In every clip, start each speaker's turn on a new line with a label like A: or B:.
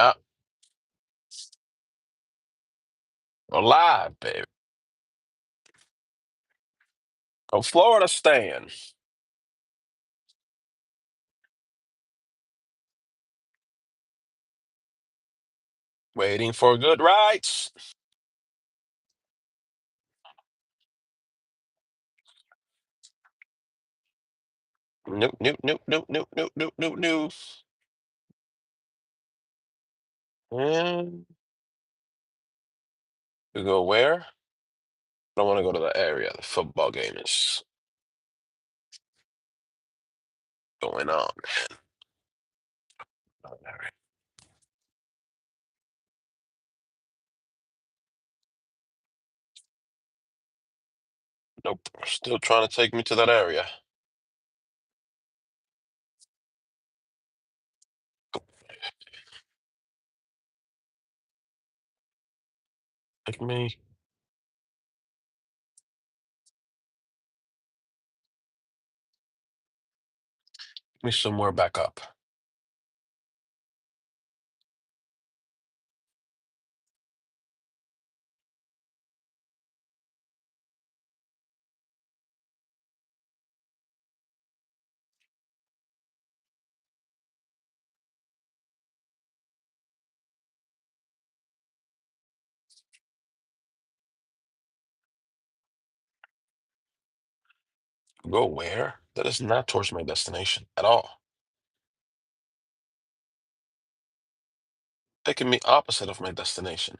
A: Yeah. Alive, baby. Oh, Florida staying. Waiting for good rights. Nope, nope, nope, nope, nope, nope, nope, nope, nope. And we go where? I don't want to go to the area the football game is going on. All right. Nope. Still trying to take me to that area. Take me somewhere back up. Go where? That is not towards my destination at all. Taking me opposite of my destination.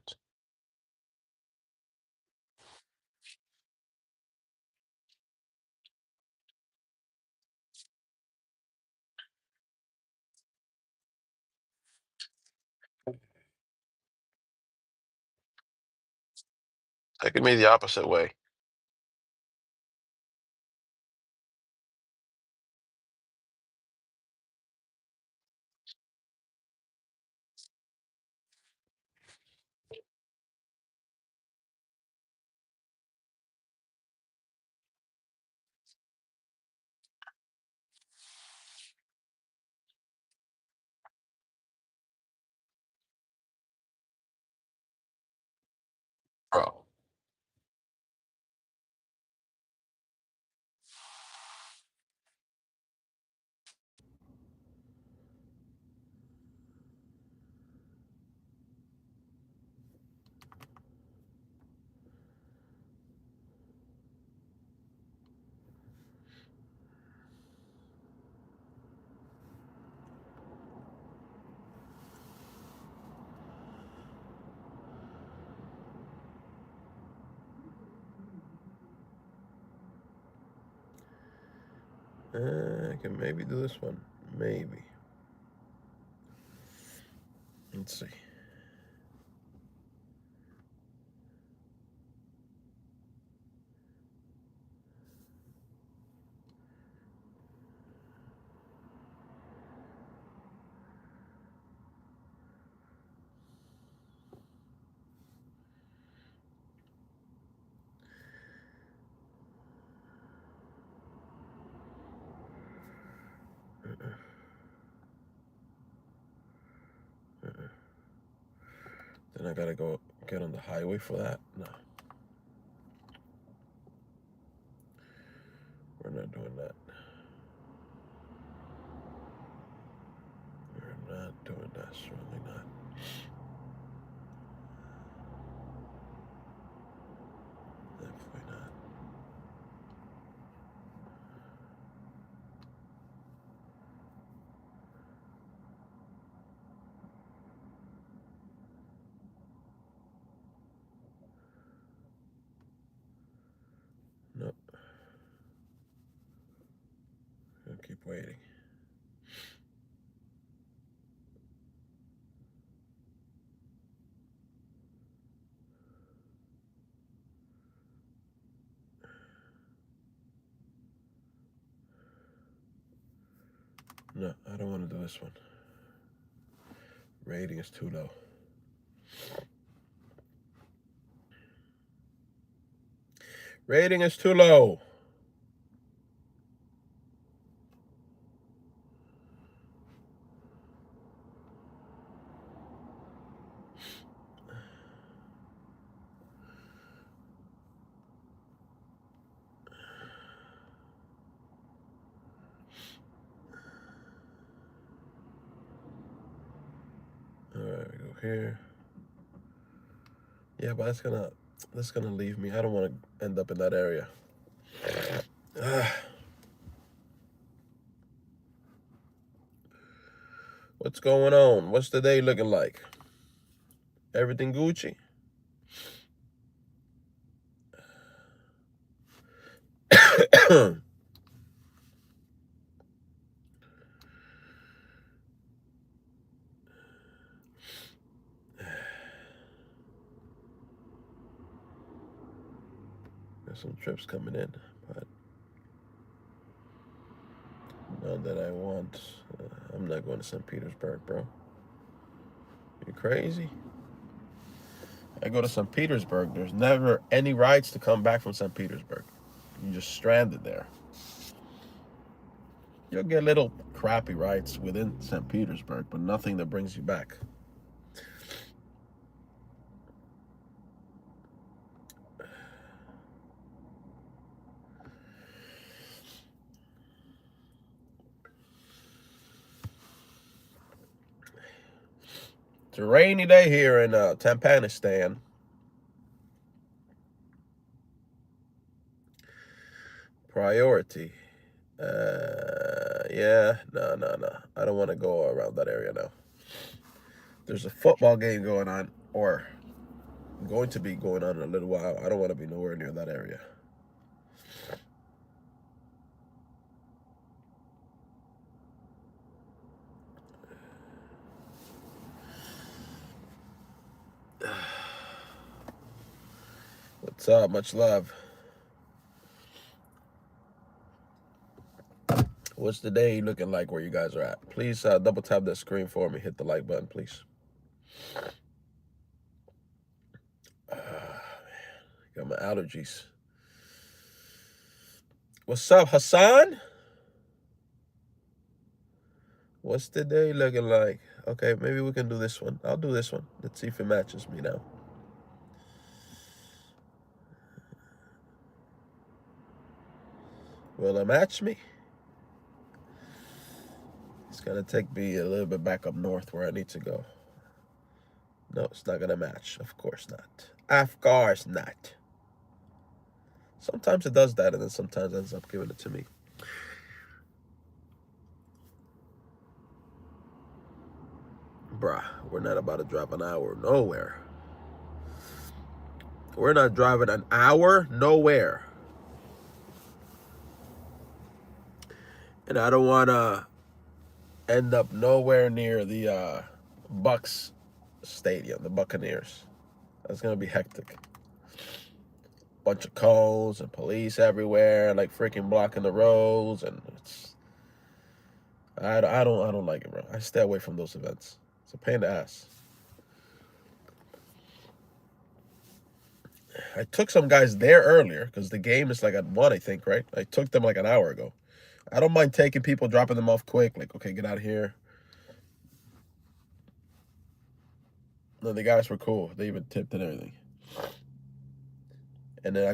A: Taking me the opposite way. Bro. I can maybe do this one. Maybe. Let's see. Then I gotta go get on the highway for that? No. We're not doing that. We're not doing that. Certainly not. Definitely not. Nope. I'll keep waiting. No, I don't want to do this one. Rating is too low. Rating is too low. here. Yeah, but that's gonna leave me. I don't want to end up in that area. What's going on? What's the day looking like? Everything Gucci? There's some trips coming in, but none that I want. I'm not going to St. Petersburg, bro. You crazy? I go to St. Petersburg. There's never any rides to come back from St. Petersburg. You're just stranded there. You'll get little crappy rides within St. Petersburg, but nothing that brings you back. It's a rainy day here in Tampanistan. Priority. Yeah, no. I don't want to go around that area now. There's a football game going on, or going to be going on in a little while. I don't want to be nowhere near that area. What's up? Much love. What's the day looking like where you guys are at? Please double tap that screen for me. Hit the like button, please. Got my allergies. What's up, Hassan? What's the day looking like? Okay, maybe we can do this one. I'll do this one. Let's see if it matches me now. Will it match me? It's gonna take me a little bit back up north where I need to go. No, it's not gonna match. Of course not. Of course not. Sometimes it does that, and then sometimes it ends up giving it to me. Bruh, we're not about to drive an hour nowhere. We're not driving an hour nowhere. And I don't want to end up nowhere near the Bucks Stadium, the Buccaneers. That's going to be hectic. Bunch of cones and police everywhere, like freaking blocking the roads, and I don't like it, bro. I stay away from those events. It's a pain in the ass. I took some guys there earlier because the game is like at 1, I think, right? I took them like an hour ago. I don't mind taking people, dropping them off quick, like, okay, get out of here. No, the guys were cool. They even tipped and everything. And then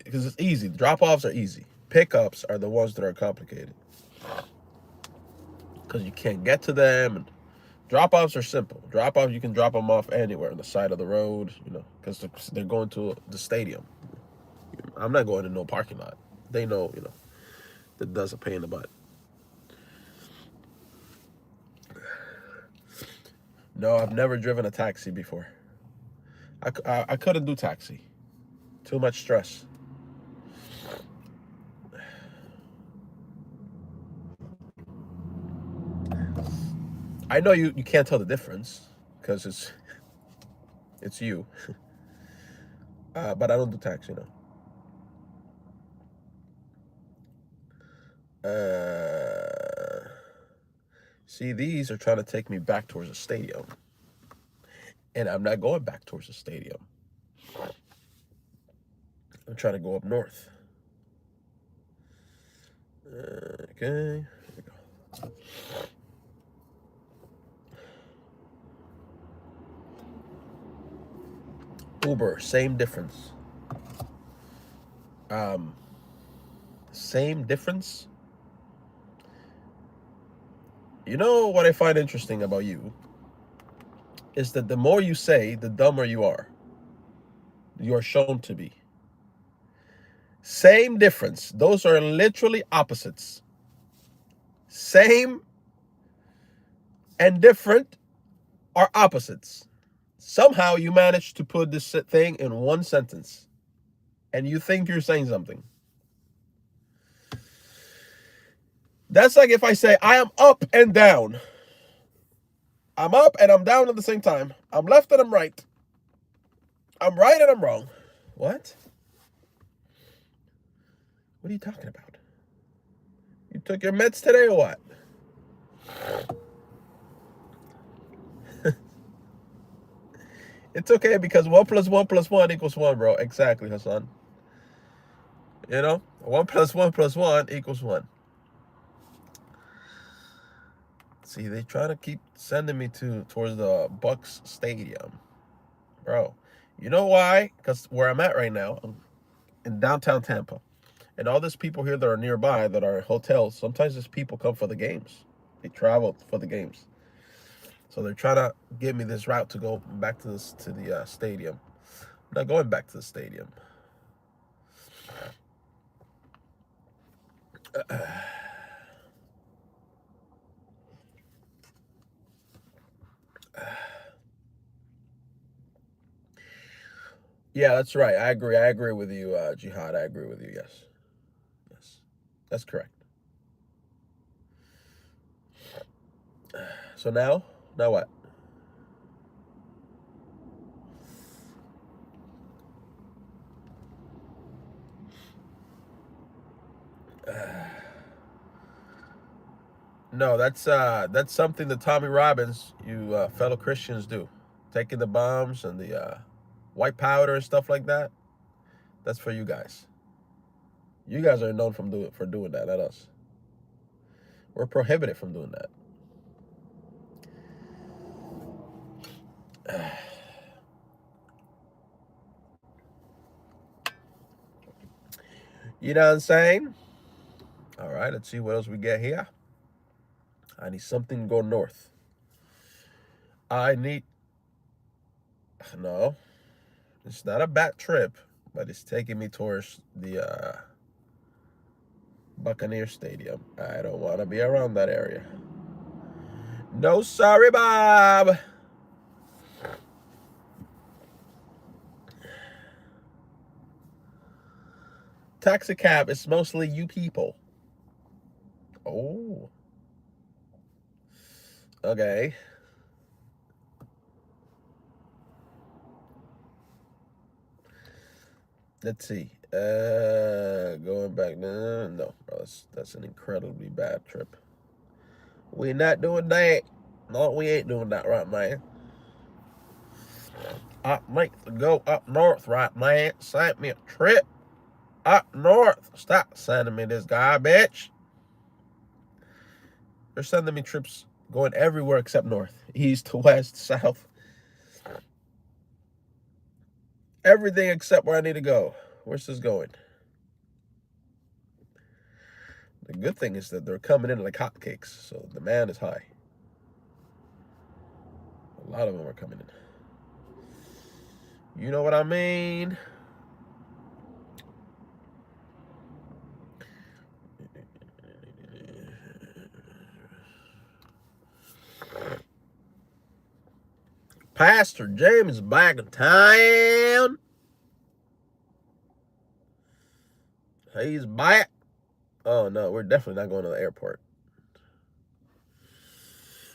A: because it's easy. Drop-offs are easy. Pickups are the ones that are complicated. Because you can't get to them. And drop-offs are simple. Drop-offs, you can drop them off anywhere on the side of the road, because they're going to the stadium. I'm not going to no parking lot. They know, that does a pain in the butt. No, I've never driven a taxi before. I couldn't do taxi. Too much stress. I know you can't tell the difference because it's you. But I don't do taxi, no. See, these are trying to take me back towards the stadium. And I'm not going back towards the stadium. I'm trying to go up north. Okay, here we go. Uber, same difference. Same difference. You know what I find interesting about you is that the more you say, the dumber you are. You are shown to be. Same difference. Those are literally opposites. Same and different are opposites. Somehow you manage to put this thing in one sentence and you think you're saying something. That's like if I say, I am up and down. I'm up and I'm down at the same time. I'm left and I'm right. I'm right and I'm wrong. What? What are you talking about? You took your meds today or what? It's okay because 1 + 1 + 1 = 1, bro. Exactly, Hassan. You know, 1 + 1 + 1 = 1. See, they try to keep sending me towards the Bucks Stadium, bro. You know why? Because where I'm at right now, I'm in downtown Tampa, and all these people here that are nearby that are hotels. Sometimes these people come for the games. They travel for the games, so they're trying to give me this route to go back to the stadium. I'm not going back to the stadium. Yeah, that's right. I agree. I agree with you, Jihad. I agree with you. Yes. Yes. That's correct. So now what? No, that's something that Tommy Robbins, you fellow Christians do. Taking the bombs and the white powder and stuff like that. That's for you guys. You guys are known for doing that, not us. We're prohibited from doing that. You know what I'm saying? All right, let's see what else we get here. I need something to go north. I need... No, it's not a bad trip, but it's taking me towards the Buccaneer Stadium. I don't want to be around that area. No, sorry, Bob. Taxi cab is mostly you people. Oh. Okay. Let's see. Going back. No, bro, that's an incredibly bad trip. We're not doing that. No, we ain't doing that right, man. I need to go up north right, man. Send me a trip up north. Stop sending me this garbage. They're sending me trips going everywhere except north, east to west, south. Everything except where I need to go. Where's this going? The good thing is that they're coming in like hotcakes, so demand is high. A lot of them are coming in. You know what I mean? Pastor James is back in town. He's back. Oh no, we're definitely not going to the airport.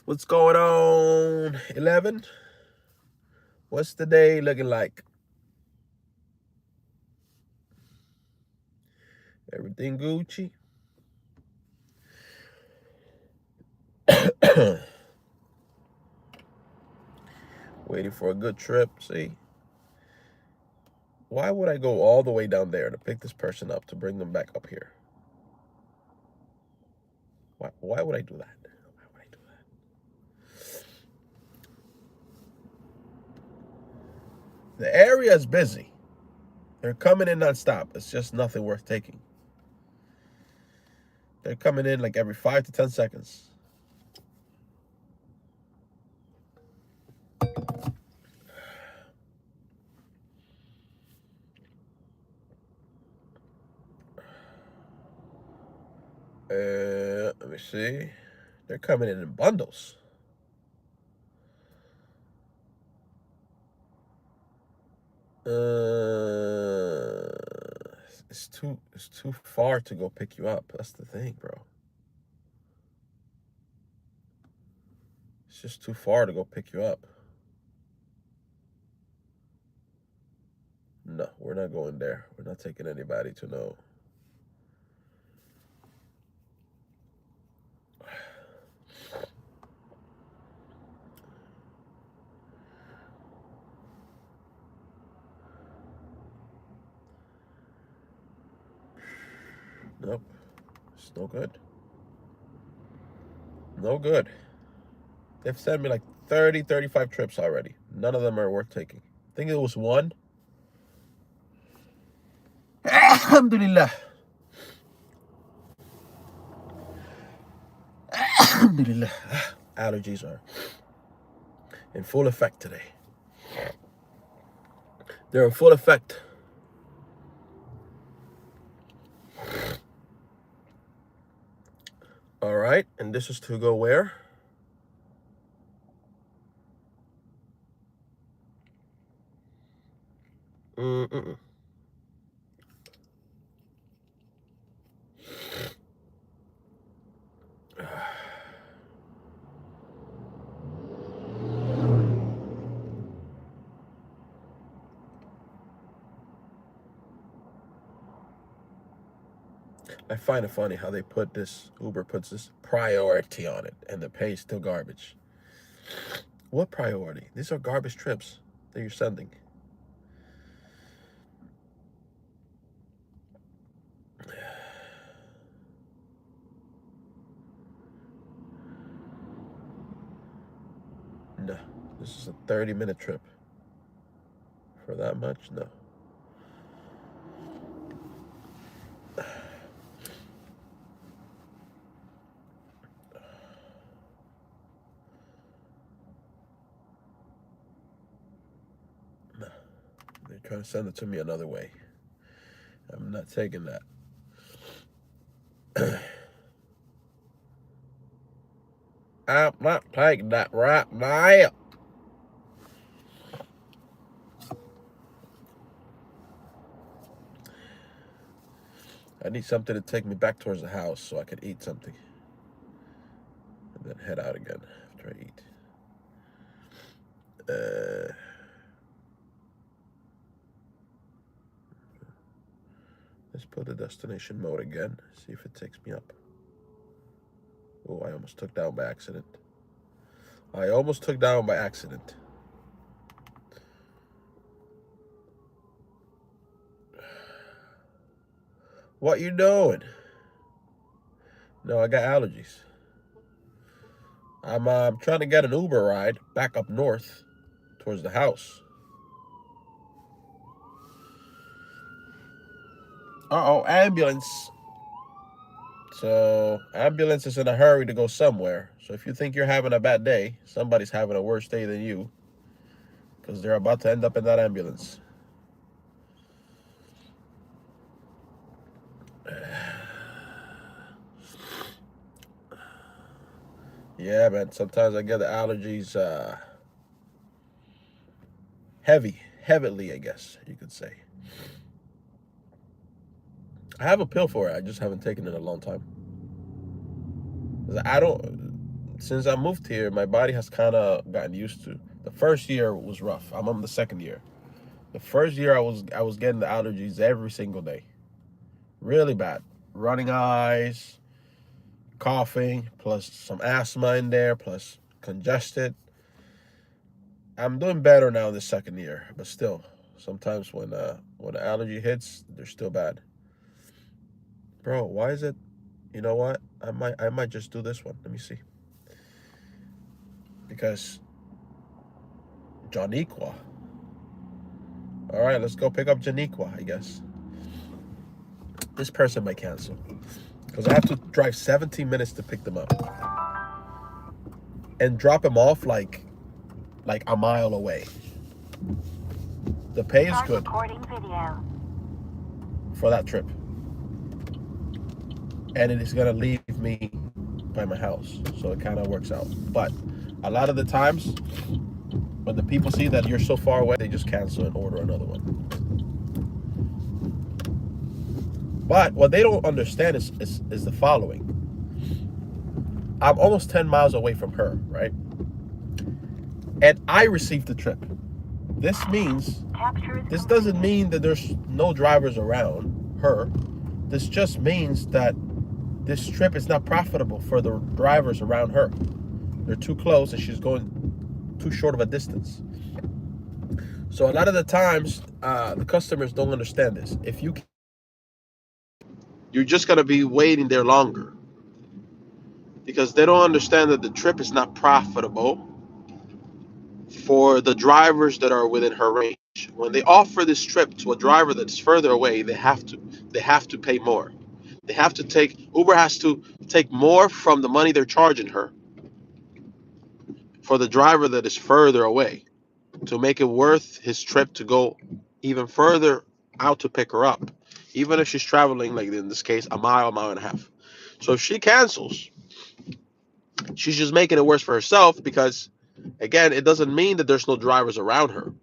A: What's going on? 11? What's the day looking like? Everything Gucci? Waiting for a good trip. See? Why would I go all the way down there to pick this person up to bring them back up here? Why would I do that? Why would I do that? The area is busy. They're coming in nonstop. It's just nothing worth taking. They're coming in like every 5 to 10 seconds. Let me see. They're coming in bundles. It's too far to go pick you up. That's the thing, bro. It's just too far to go pick you up. No, we're not going there. We're not taking anybody to know. Nope. It's no good. No good. They've sent me like 30, 35 trips already. None of them are worth taking. I think it was one. Alhamdulillah. Alhamdulillah. Allergies are in full effect today. They're in full effect. All right, and this is to go where? I find it funny how they put this, Uber puts this priority on it, and the pay is still garbage. What priority? These are garbage trips that you're sending. No, this is a 30-minute trip. For that much? No. No. They're trying to send it to me another way. I'm not taking that. I'm not taking that right now. I need something to take me back towards the house so I can eat something. And then head out again after I eat. Let's put the destination mode again. See if it takes me up. Oh, I almost took down by accident. What you doing? No, I got allergies. I'm trying to get an Uber ride back up north towards the house. Uh-oh, ambulance. So, ambulance is in a hurry to go somewhere. So if you think you're having a bad day, somebody's having a worse day than you. Because they're about to end up in that ambulance. Yeah, man. Sometimes I get the allergies heavily, I guess you could say. I have a pill for it. I just haven't taken it in a long time. Since I moved here, my body has kind of gotten used to. The first year was rough. I'm on the second year. The first year I was getting the allergies every single day. Really bad. Running eyes, coughing, plus some asthma in there, plus congested. I'm doing better now in the second year, but still, sometimes when the allergy hits, they're still bad. Bro, why is it? You know what? I might just do this one. Let me see. Because Janiqua. All right, let's go pick up Janiqua, I guess. This person might cancel. Because I have to drive 17 minutes to pick them up. And drop them off like a mile away. The pay is good for that trip. And it is going to leave me by my house, so it kind of works out. But a lot of the times, when the people see that you're so far away, they just cancel and order another one. But what they don't understand is the following. I'm almost 10 miles away from her, right? And I received the trip. This means, this doesn't mean that there's no drivers around her. This just means that this trip is not profitable for the drivers around her. They're too close and she's going too short of a distance. So a lot of the times, the customers don't understand this. If you're just going to be waiting there longer, because they don't understand that the trip is not profitable for the drivers that are within her range. When they offer this trip to a driver that's further away, they have to pay more. Uber has to take more from the money they're charging her for the driver that is further away to make it worth his trip to go even further out to pick her up, even if she's traveling, like in this case, a mile and a half. So if she cancels, she's just making it worse for herself, because again, it doesn't mean that there's no drivers around her.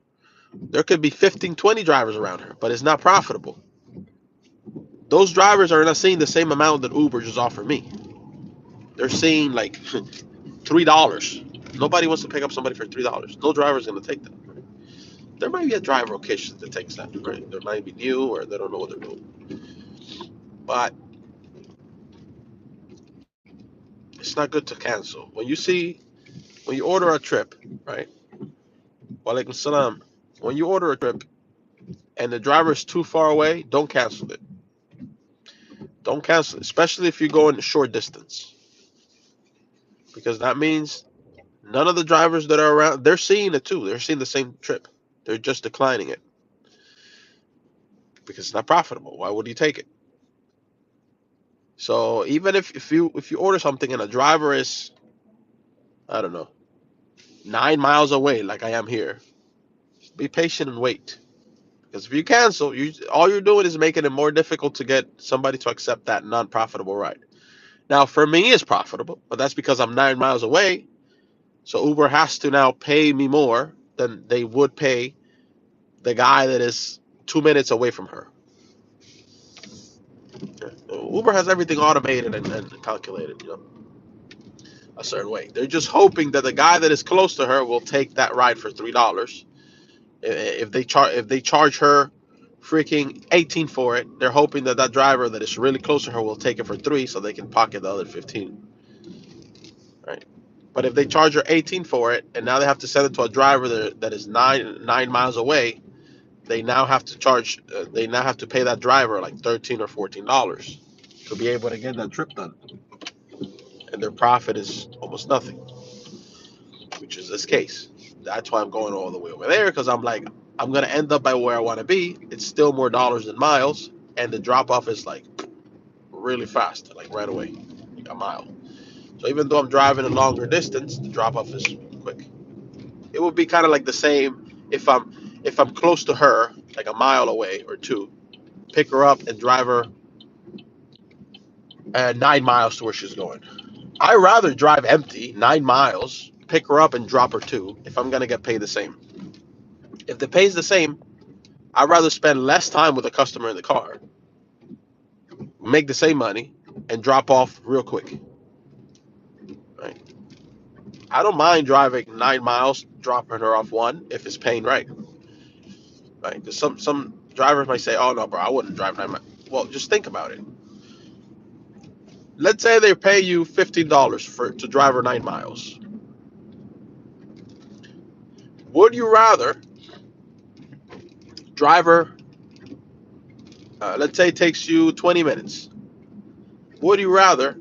A: There could be 15, 20 drivers around her, but it's not profitable. Those drivers are not seeing the same amount that Uber just offered me. They're seeing like $3. Nobody wants to pick up somebody for $3. No driver's going to take that. Right? There might be a driver occasion that takes that. Right? They might be new or they don't know what they're doing. But it's not good to cancel. When you order a trip, right? Walaikum salam. When you order a trip and the driver is too far away, don't cancel it. Don't cancel it, especially if you're going a short distance, because that means none of the drivers that are around, they're seeing it too. They're seeing the same trip. They're just declining it because it's not profitable. Why would you take it? So even if you order something and a driver is, I don't know, 9 miles away, like I am here, be patient and wait. Because if you cancel, all you're doing is making it more difficult to get somebody to accept that non-profitable ride. Now, for me, it's profitable, but that's because I'm 9 miles away. So Uber has to now pay me more than they would pay the guy that is 2 minutes away from her. Uber has everything automated and calculated, a certain way. They're just hoping that the guy that is close to her will take that ride for $3. If they charge her freaking 18 for it, they're hoping that that driver that is really close to her will take it for 3, so they can pocket the other 15. Right? But if they charge her 18 for it, and now they have to send it to a driver that is 9 miles away, they now have to charge. They now have to pay that driver like $13 or $14 to be able to get that trip done, and their profit is almost nothing, which is this case. That's why I'm going all the way over there, because I'm like, I'm gonna end up by where I want to be. It's still more dollars than miles, and the drop off is like really fast, like right away, like a mile. So even though I'm driving a longer distance, the drop off is quick. It would be kind of like the same if I'm close to her, like a mile away or two, pick her up and drive her 9 miles to where she's going. I rather drive empty 9 miles, pick her up and drop her too, if I'm gonna get paid the same. If the pay's the same, I'd rather spend less time with the customer in the car, make the same money, and drop off real quick. Right? I don't mind driving 9 miles, dropping her off one if it's paying right. Right? Because some drivers might say, "Oh no, bro, I wouldn't drive 9 miles." Well, just think about it. Let's say they pay you $15 to drive her 9 miles. Would you rather drive her? Let's say it takes you 20 minutes. Would you rather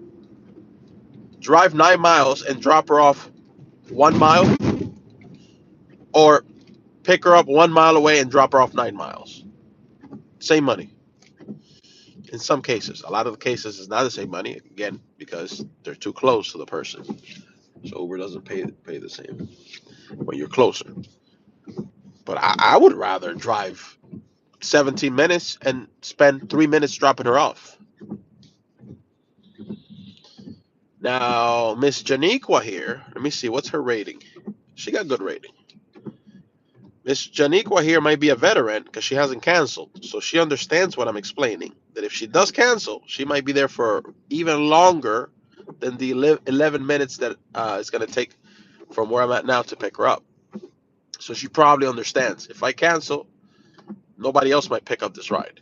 A: drive 9 miles and drop her off 1 mile, or pick her up 1 mile away and drop her off 9 miles? Same money. In some cases, a lot of the cases it's not the same money, again, because they're too close to the person. So Uber doesn't pay the same when you're closer. But I would rather drive 17 minutes and spend 3 minutes dropping her off. Now, Miss Janiqua here, let me see, what's her rating? She got good rating. Miss Janiqua here might be a veteran because she hasn't canceled. So she understands what I'm explaining. That if she does cancel, she might be there for even longer than the 11 minutes that it's going to take from where I'm at now to pick her up. So she probably understands. If I cancel, nobody else might pick up this ride,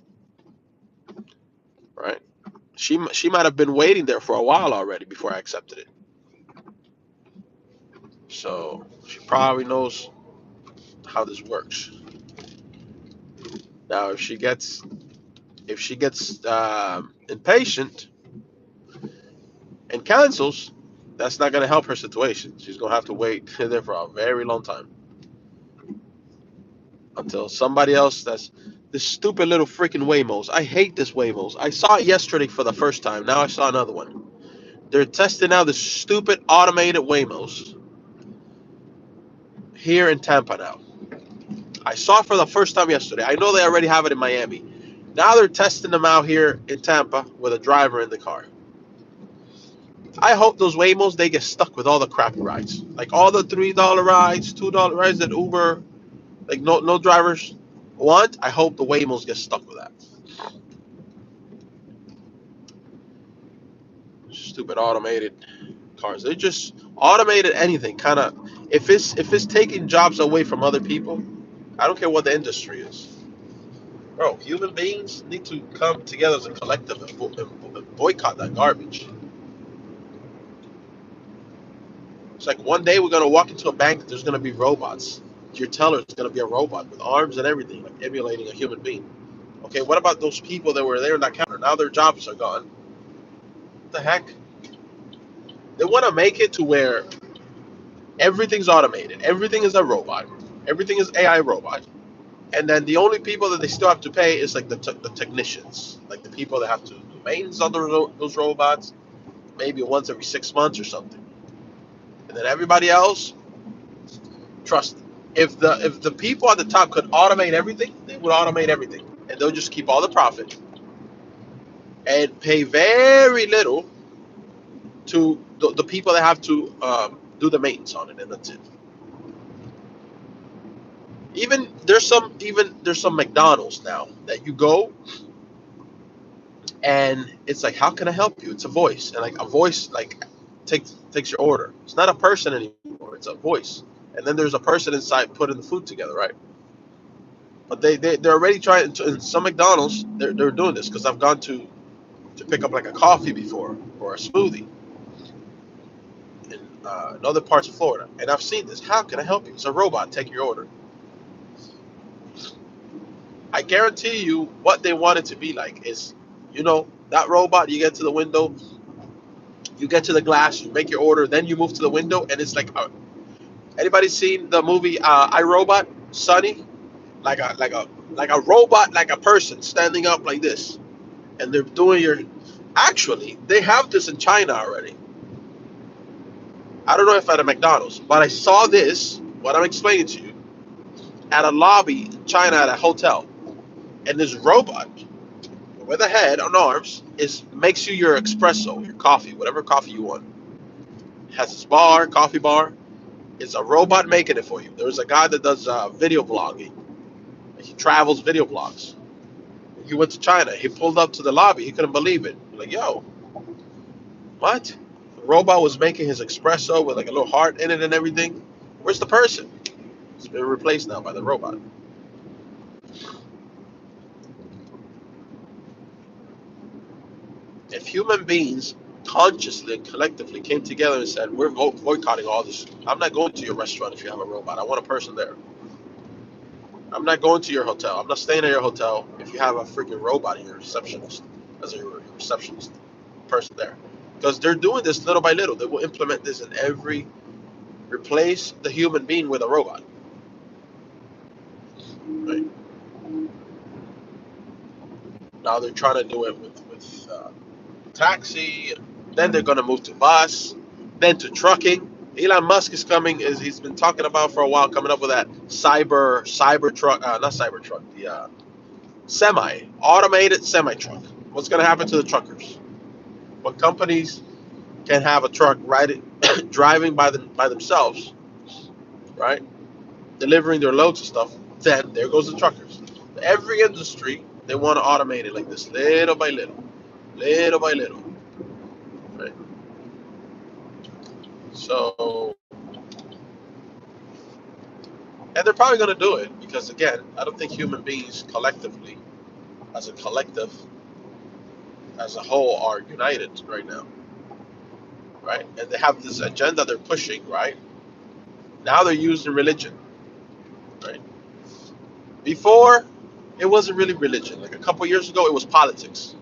A: right? She might have been waiting there for a while already before I accepted it. So she probably knows how this works. Now, if she gets impatient and cancels, that's not going to help her situation. She's going to have to wait there for a very long time until somebody else that's this stupid little freaking Waymos. I hate this Waymos. I saw it yesterday for the first time. Now I saw another one. They're testing out this stupid automated Waymos here in Tampa now. I saw it for the first time yesterday. I know they already have it in Miami. Now they're testing them out here in Tampa with a driver in the car. I hope those Waymos they get stuck with all the crappy rides, like all the $3 rides, $2 rides that Uber, like no drivers want. I hope the Waymos get stuck with that. Stupid automated cars. They just automated anything, kind of. If it's taking jobs away from other people, I don't care what the industry is. Bro, human beings need to come together as a collective and boycott that garbage. It's like one day we're gonna walk into a bank. There's gonna be robots. Your teller is gonna be a robot with arms and everything, like emulating a human being. Okay, what about those people that were there in that counter? Now their jobs are gone. What the heck? They want to make it to where everything's automated. Everything is a robot. Everything is AI robot. And then the only people that they still have to pay is like the technicians, like the people that have to do maintenance on those robots, maybe once every 6 months or something. And then everybody else, trust. If the people at the top could automate everything, they would automate everything, and they'll just keep all the profit and pay very little to the people that have to do the maintenance on it, and that's it. Even there's some McDonald's now that you go and it's like, how can I help you? It's a voice, and like a voice like takes your order. It's not a person anymore. It's a voice, and then there's a person inside putting the food together, right? But they're already trying to, in some McDonald's they're doing this because I've gone to pick up like a coffee before or a smoothie in other parts of Florida, and I've seen this. How can I help you? It's a robot taking your order. I guarantee you, what they want it to be like is, that robot. You get to the window, you get to the glass, you make your order, then you move to the window, and it's like, anybody seen the movie I Robot? Sonny, like a robot, like a person standing up like this, and they're doing your. Actually, they have this in China already. I don't know if at a McDonald's, but I saw this. What I'm explaining to you at a lobby in China at a hotel, and this robot with a head on arms is makes you your espresso, your coffee, whatever coffee you want. Has this coffee bar. It's a robot making it for you. There's a guy that does video blogging. He travels video blogs. He went to China. He pulled up to the lobby. He couldn't believe it. Like, yo, what? The robot was making his espresso with like a little heart in it and everything. Where's the person? It's been replaced now by the robot. If human beings consciously and collectively came together and said, we're boycotting all this, I'm not going to your restaurant if you have a robot. I want a person there. I'm not going to your hotel. I'm not staying at your hotel if you have a freaking robot in your receptionist as a receptionist person there. Because they're doing this little by little. They will implement this in replace the human being with a robot. Right? Now they're trying to do it with taxi. Then they're going to move to bus, then to trucking. Elon Musk is coming. He's been talking about for a while, coming up with that cyber truck, not cyber truck, the automated semi truck. What's going to happen to the truckers? What companies can have a truck driving by themselves, right? Delivering their loads and stuff, then there goes the truckers. Every industry, they want to automate it like this, little by little, little by little, right? So, and they're probably going to do it because, again, I don't think human beings collectively, as a collective, as a whole, are united right now, right? And they have this agenda they're pushing, right? Now they're using religion, right? Before, it wasn't really religion. Like a couple years ago, it was politics.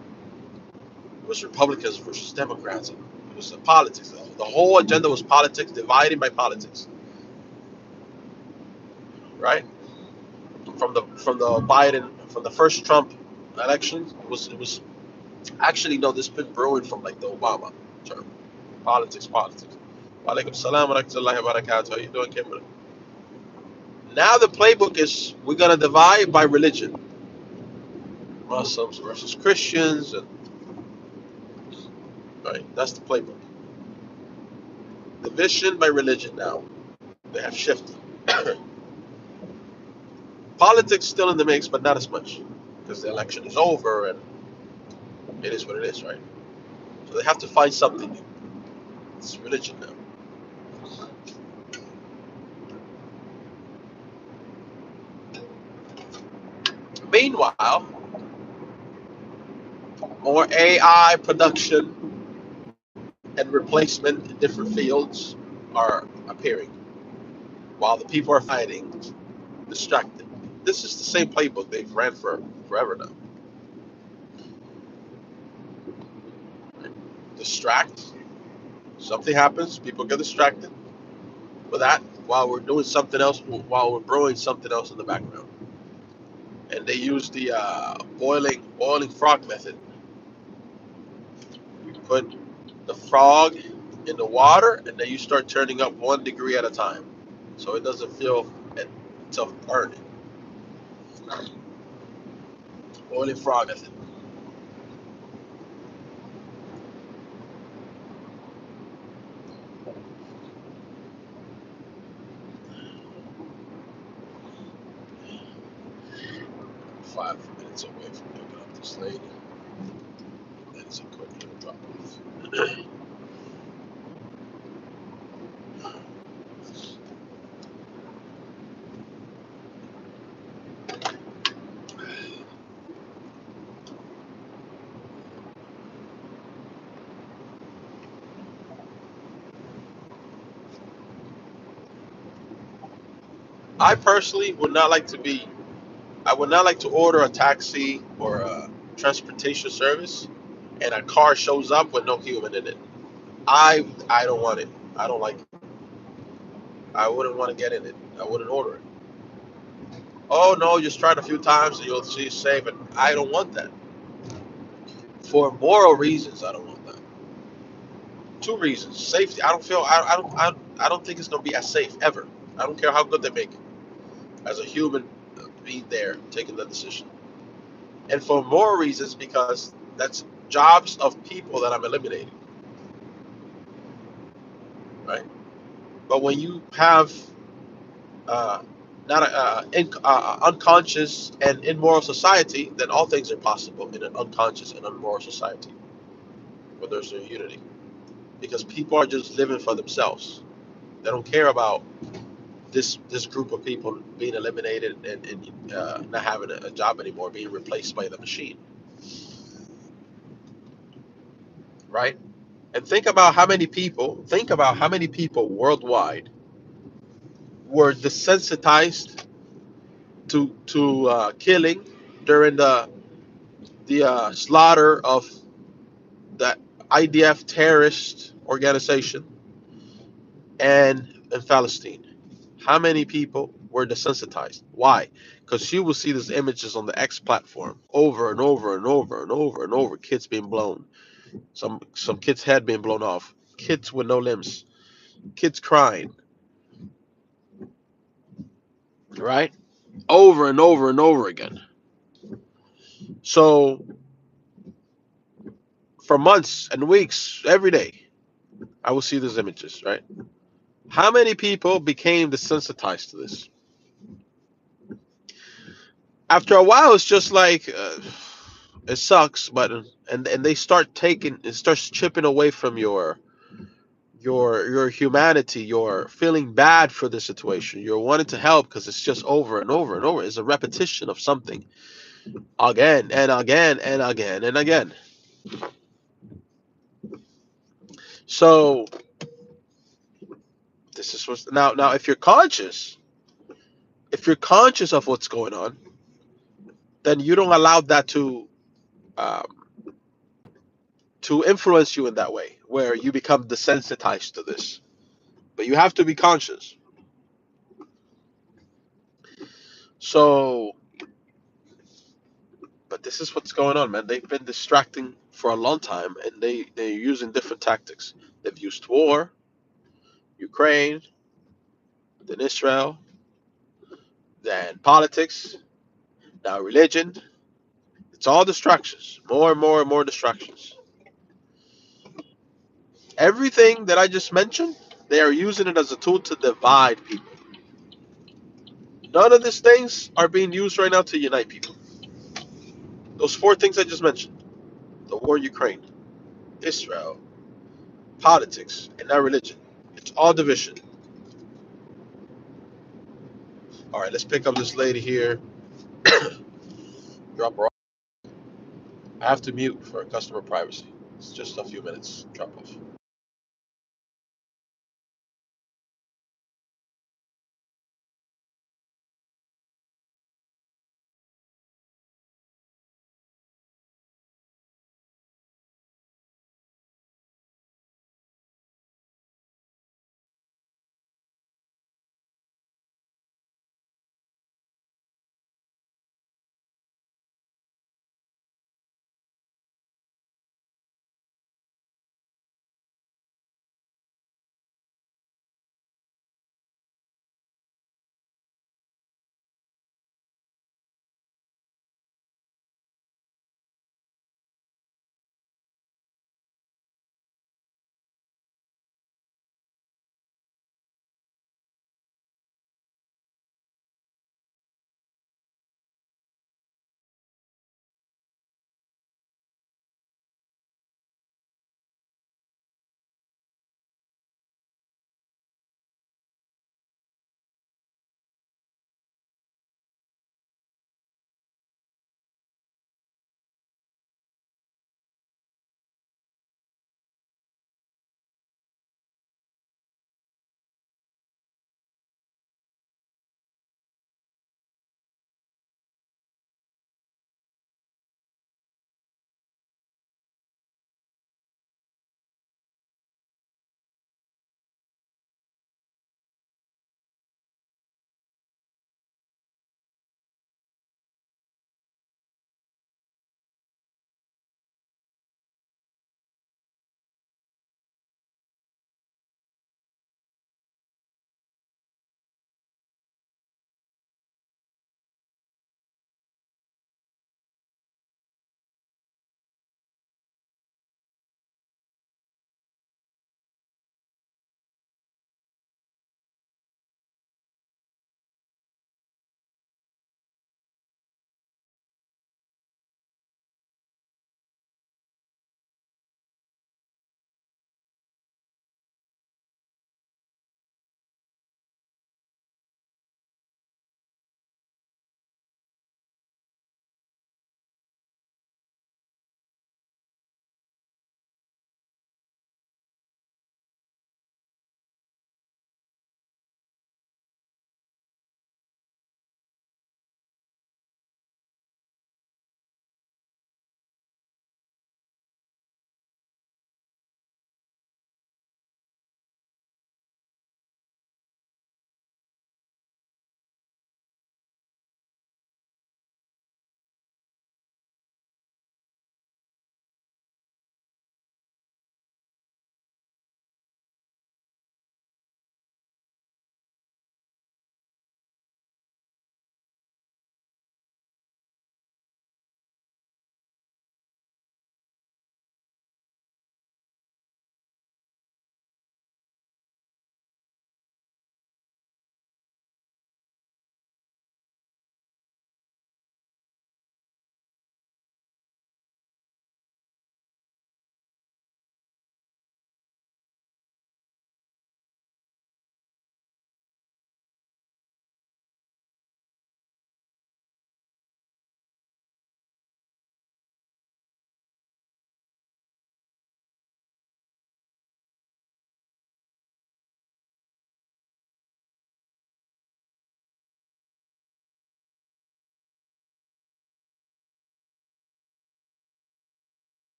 A: It was Republicans versus Democrats. It was politics. The whole agenda was politics, dividing by politics, right? From the first Trump election, it was actually no. This has been brewing from like the Obama term. Politics, politics. Walaikum salam wa rahmatullahi wa barakatuh. How you doing, Kimberly? Now the playbook is we're gonna divide by religion. Muslims versus Christians, and right. That's the playbook. Division by religion now. They have shifted. Politics still in the mix, but not as much because the election is over and it is what it is, right? So they have to find something new. It's religion now. Meanwhile, more AI production and replacement in different fields are appearing while the people are fighting, distracted. This is the same playbook they've ran for forever now. Distract. Something happens, people get distracted with that while we're doing something else, while we're brewing something else in the background. And they use the boiling frog method. You put the frog in the water, and then you start turning up 1 degree at a time, so it doesn't feel itself burning. Boiling frog method. 5 minutes away from picking up this lady. That's a quick little drop off. I personally would not like to be. I would not like to order a taxi or a transportation service, and a car shows up with no human in it. I don't want it. I don't like it. I wouldn't want to get in it. I wouldn't order it. Oh no, just try it a few times and you'll see it's safe. And I don't want that. For moral reasons, I don't want that. Two reasons: safety. I don't feel. I don't think it's gonna be as safe ever. I don't care how good they make it. As a human being there taking the decision. And for moral reasons, because that's jobs of people that I'm eliminating, right? But when you have uh, not a, unconscious and immoral society, then all things are possible in an unconscious and unmoral society where there's no unity. Because people are just living for themselves. They don't care about this group of people being eliminated and not having a job anymore, being replaced by the machine, right? And think about how many people worldwide were desensitized to killing during the slaughter of the IDF terrorist organization and in Palestine. How many people were desensitized? Why? Because you will see these images on the X platform over and over and over and over and over. Kids being blown, some kids' head being blown off, kids with no limbs, kids crying, right? Over and over and over again. So for months and weeks, every day, I will see these images, right? How many people became desensitized to this? After a while, it's just like it sucks, but and they start taking, it starts chipping away from your humanity. You're feeling bad for the situation. You're wanting to help because it's just over and over and over. It's a repetition of something again and again and again and again. So this is what's now. If you're conscious of what's going on, then you don't allow that um, to influence you in that way, where you become desensitized to this. But you have to be conscious. So, but this is what's going on, man. They've been distracting for a long time, and they're using different tactics. They've used war, Ukraine, then Israel, then politics, now religion. It's all distractions, more and more and more distractions. Everything that I just mentioned, they are using it as a tool to divide people. None of these things are being used right now to unite people. Those four things I just mentioned: the war in Ukraine, Israel, politics, and now religion. It's all division. All right, let's pick up this lady here. Drop her off. I have to mute for customer privacy. It's just a few minutes. Drop off.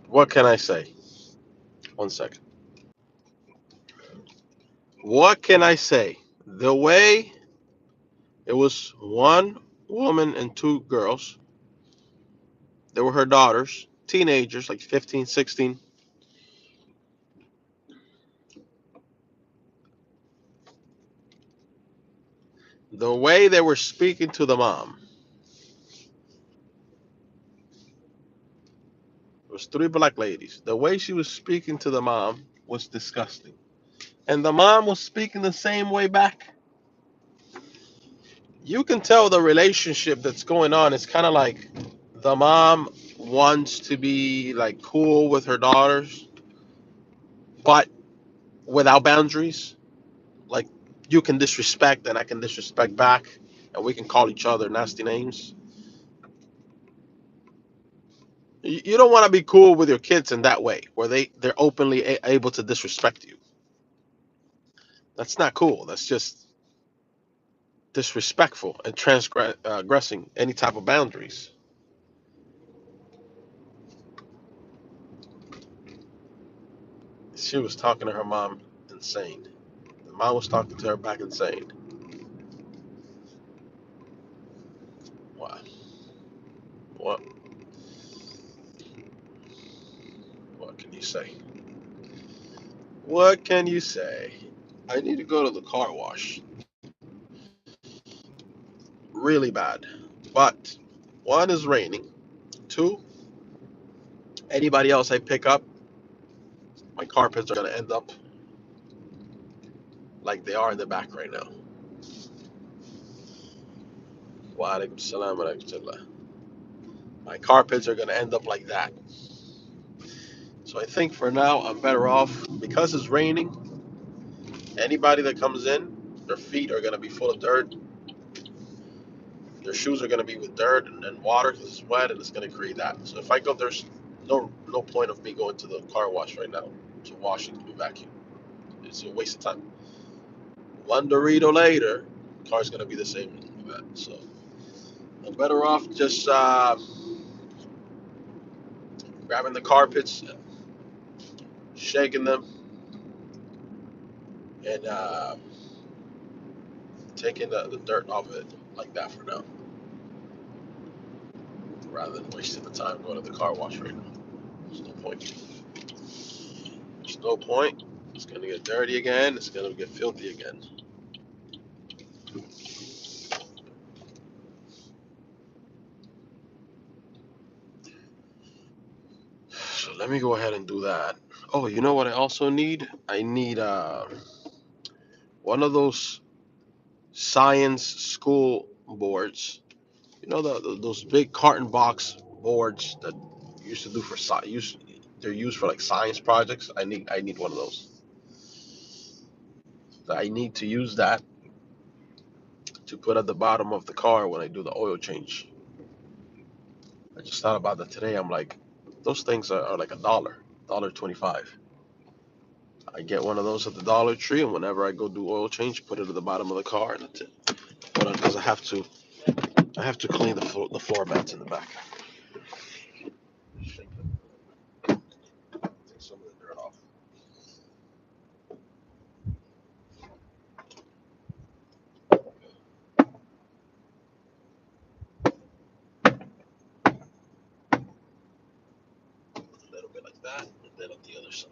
A: What can I say? 1 second. What can I say? The way it was one woman and two girls. They were her daughters, teenagers, like 15, 16. The way they were speaking to the mom, it was three black ladies. The way she was speaking to the mom was disgusting. And the mom was speaking the same way back. You can tell the relationship that's going on. It's kind of like the mom wants to be like cool with her daughters, but without boundaries. Like you can disrespect and I can disrespect back, and we can call each other nasty names. You don't want to be cool with your kids in that way, where they're openly able to disrespect you. That's not cool. That's just disrespectful and transgressing any type of boundaries. She was talking to her mom insane. The mom was talking to her back insane. What? What? What can you say? What can you say? I need to go to the car wash really bad, but one is raining. Two, anybody else I pick up, my carpets are gonna end up like they are in the back right now. Wa alaikum salam wa rahmatullah. My carpets are gonna end up like that. So I think for now I'm better off because it's raining. Anybody that comes in, their feet are gonna be full of dirt. Their shoes are gonna be with dirt and water because it's wet and it's gonna create that. So if I go, there's no point of me going to the car wash right now to wash it and vacuum. It's a waste of time. One Dorito later, car's gonna be the same as that. So I'm better off just grabbing the carpets, shaking them, and taking the dirt off it like that for now, rather than wasting the time going to the car wash right now. There's no point. There's no point. It's gonna get dirty again. It's gonna get filthy again. So let me go ahead and do that. Oh, you know what I also need? I need one of those science school boards. You know those big carton box boards that you used to do for science. They're used for like science projects. I need one of those. I need to use that to put at the bottom of the car when I do the oil change. I just thought about that today. I'm like, those things are like dollar 25. I get one of those at the Dollar Tree, and whenever I go do oil change, put it at the bottom of the car, and that's it. Because I have to clean the floor mats in the back. Take some of the dirt off. A little bit like that, and then on the other side.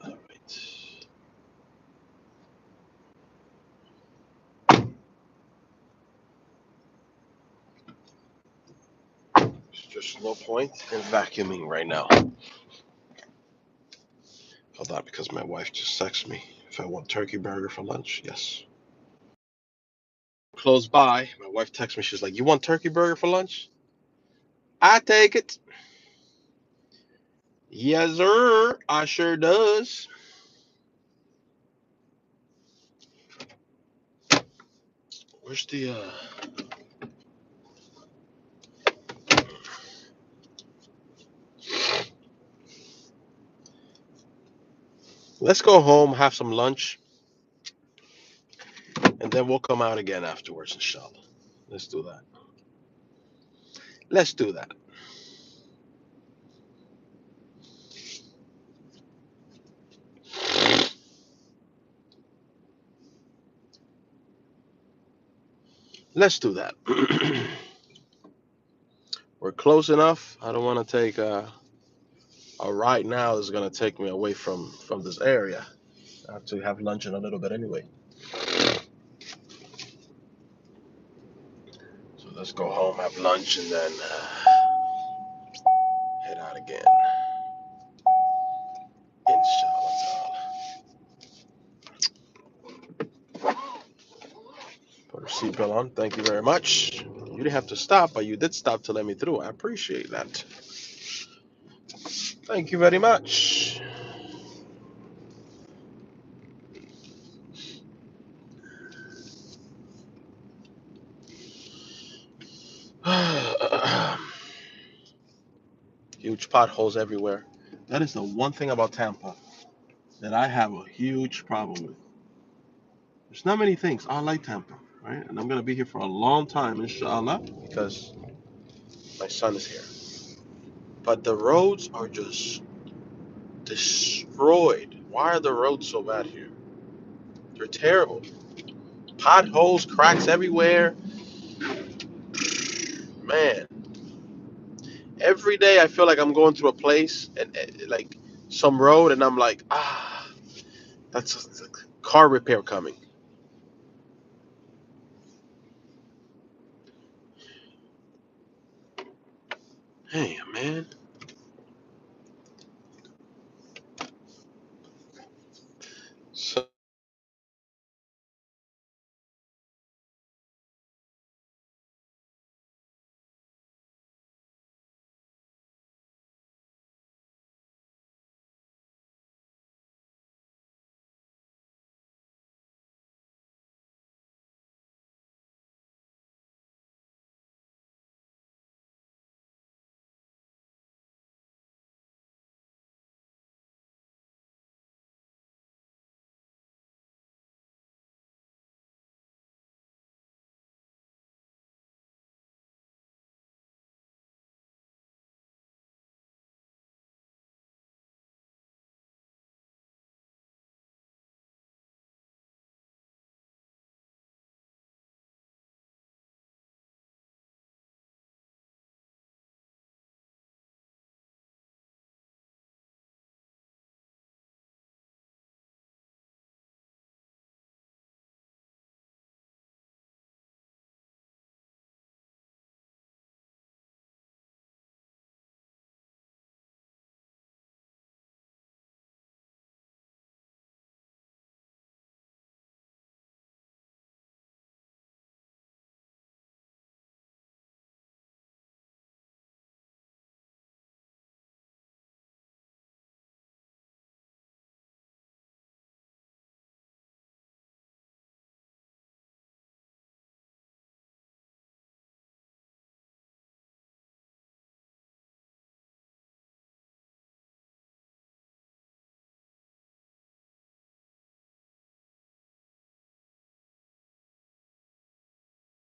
A: All right. There's just no point in vacuuming right now. Hold on, because my wife just texted me if I want turkey burger for lunch. Yes. close by. My wife texts me. She's like, "You want turkey burger for lunch?" I take it. Yes, sir. I sure does. Where's the Let's go home, have some lunch, and then we'll come out again afterwards, inshallah. Let's do that. Let's do that. Let's do that. We're close enough. I don't want to take a ride now that's gonna take me away from this area. I have to have lunch in a little bit anyway. So let's go home, have lunch, and then head out again. Inshallah ta'ala. Put our seatbelt on. Thank you very much. You didn't have to stop, but you did stop to let me through. I appreciate that. Thank you very much. Huge potholes everywhere. That is the one thing about Tampa that I have a huge problem with. There's not many things. I like Tampa, right? And I'm gonna be here for a long time, inshallah, because my son is here. But the roads are just destroyed. Why are the roads so bad here? They're terrible. Potholes, cracks everywhere. Man, every day I feel like I'm going through a place and like some road, and I'm like, that's a car repair coming. Hey, man.